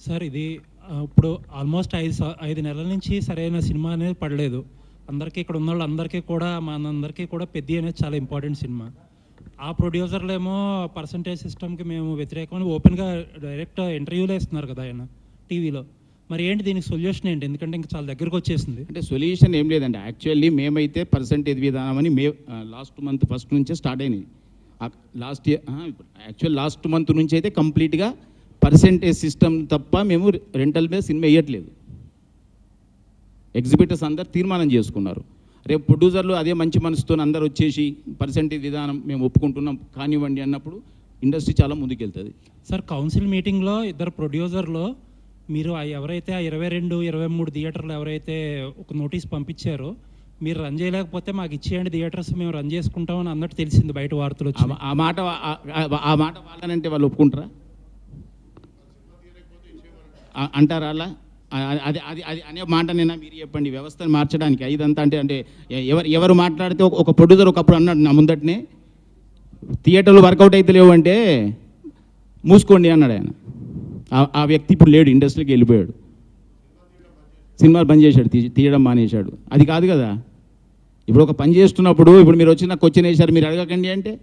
Sir ఇది ఇప్పుడు almost 5 నెలల నుంచి సరైన సినిమా అనేది పడలేదు. అందరికీ ఇక్కడ ఉన్న వాళ్ళందరికీ కూడా మనందరికీ కూడా పెద్ది అనేది చాలా ఇంపార్టెంట్ సినిమా. ఆ ప్రొడ్యూసర్లేమో పర్సంటేజ్ సిస్టమ్కి మేము వ్యతిరేకమని ఓపెన్గా డైరెక్ట్ ఇంటర్వ్యూలో ఇస్తున్నారు కదా ఆయన టీవీలో. మరి ఏంటి దీనికి సొల్యూషన్ ఏంటి? ఎందుకంటే ఇంకా చాలా దగ్గరకు వచ్చేసింది. అంటే సొల్యూషన్ ఏం లేదండి. యాక్చువల్లీ మేమైతే పర్సంటేజ్ విధానం అని లాస్ట్ మంత్ ఫస్ట్ నుంచే స్టార్ట్ అయినది. Last year actual last month నుంచి అయితే కంప్లీట్గా పర్సెంటేజ్ సిస్టమ్ తప్ప మేము రెంటల్ మీద సినిమా వేయట్లేదు. ఎగ్జిబిటర్స్ అందరు తీర్మానం చేసుకున్నారు. రేపు ప్రొడ్యూసర్లు అదే మంచి మనసుతో అందరు వచ్చేసి పర్సెంటేజ్ విధానం మేము ఒప్పుకుంటున్నాం కానివ్వండి అన్నప్పుడు ఇండస్ట్రీ చాలా ముందుకెళ్తుంది. సార్ కౌన్సిల్ మీటింగ్లో ఇద్దరు ప్రొడ్యూసర్లో మీరు ఎవరైతే ఆ 22, 23 థియేటర్లు ఎవరైతే ఒక నోటీస్ పంపించారో మీరు రన్ చేయలేకపోతే మాకు ఇచ్చేయండి థియేటర్స్, మేము రన్ చేసుకుంటామని అన్నట్టు తెలిసింది బయట వార్తలు వచ్చి. ఆ మాట వాళ్ళనంటే వాళ్ళు ఒప్పుకుంటారా అంటారా? అలా అది అది అది అనే మాట నేను మీరు చెప్పండి. వ్యవస్థను మార్చడానికి ఇదంతా అంటే ఎవరు మాట్లాడితే ఒక ప్రొడ్యూసర్ ఒకప్పుడు అన్నాడు నా ముందటనే, థియేటర్లు వర్కౌట్ అయితే లేవు అంటే మూసుకోండి అన్నాడు ఆయన. ఆ వ్యక్తి ఇప్పుడు లేడు, ఇండస్ట్రీకి వెళ్ళిపోయాడు, సినిమాలు బంద్ చేశాడు, తీయడం మానేశాడు. అది కాదు కదా. ఇప్పుడు ఒక పని చేస్తున్నప్పుడు ఇప్పుడు మీరు వచ్చి నాకు క్వశ్చన్ వేశారు మీరు అడగకండి అంటే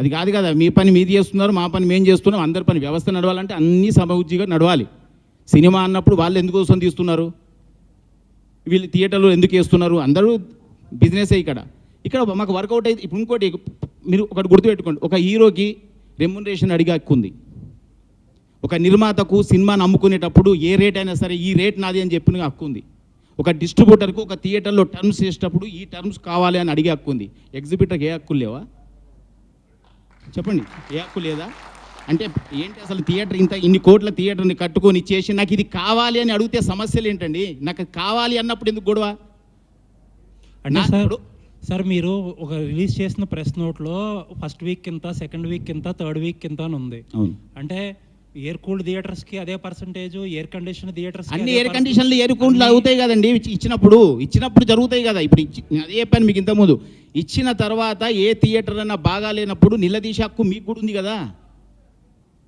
అది కాదు కదా. మీ పని మీది చేస్తున్నారు, మా పని మేము చేస్తున్నాం. అందరి పని వ్యవస్థ నడవాలంటే అన్నీ సమఉజ్జిగా నడవాలి. సినిమా అన్నప్పుడు వాళ్ళు ఎందుకోసం తీస్తున్నారు, వీళ్ళు థియేటర్లో ఎందుకు వేస్తున్నారు, అందరూ బిజినెసే. ఇక్కడ మాకు వర్కౌట్ అయితే ఇప్పుడు ఇంకోటి మీరు ఒకటి గుర్తుపెట్టుకోండి, ఒక హీరోకి రెమ్యునరేషన్ అడిగే హక్కు ఉంది. ఒక నిర్మాతకు సినిమాను అమ్ముకునేటప్పుడు ఏ రేట్ అయినా సరే ఈ రేట్ నాది అని చెప్పిన హక్కు ఉంది. ఒక డిస్ట్రిబ్యూటర్కు ఒక థియేటర్లో టర్మ్స్ చేసేటప్పుడు ఈ టర్మ్స్ కావాలి అని అడిగే హక్కు ఉంది. ఎగ్జిబిటర్కి ఏ హక్కులు లేవా చెప్పండి? ఏ హక్కు లేదా? అంటే ఏంటి అసలు థియేటర్ ఇన్ని కోట్ల థియేటర్ని కట్టుకొని ఇచ్చేసి నాకు ఇది కావాలి అని అడిగితే సమస్యలు ఏంటండి? నాకు కావాలి అన్నప్పుడు ఎందుకు గొడవ? అంటే సార్ మీరు ఒక రిలీజ్ చేసిన ప్రెస్ నోట్లో ఫస్ట్ వీక్ కింద, సెకండ్ వీక్ కింద, థర్డ్ వీక్ కింద అని ఉంది. అంటే ఎయిర్ కూల్డ్ థియేటర్స్కి అదే పర్సంటేజ్, ఎయిర్ కండిషన్ థియేటర్స్ అన్ని ఎయిర్ కండిషన్లు ఎయిర్ కూల్డ్ అవుతాయి కదండి. ఇచ్చినప్పుడు జరుగుతాయి కదా. ఇప్పుడు అదే చెప్పాను మీకు ఇంతకుముందు. ఇచ్చిన తర్వాత ఏ థియేటర్ అన్నా బాగా లేనప్పుడు నిలదీసే హక్కు మీకు కూడా ఉంది కదా.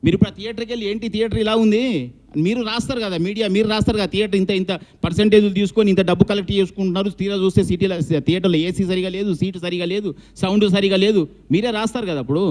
మీరు ఇప్పుడు ఆ థియేటర్కి వెళ్ళి ఏంటి థియేటర్ ఇలా ఉంది మీరు రాస్తారు కదా, మీడియా మీరు రాస్తారు కదా, థియేటర్ ఇంత పర్సంటేజ్లు తీసుకొని ఇంత డబ్బు కలెక్ట్ చేసుకుంటున్నారు, తీరా చూస్తే థియేటర్లో ఏసీ సరిగా లేదు, సీటు సరిగా లేదు, సౌండ్ సరిగా లేదు, మీరే రాస్తారు కదా. అప్పుడు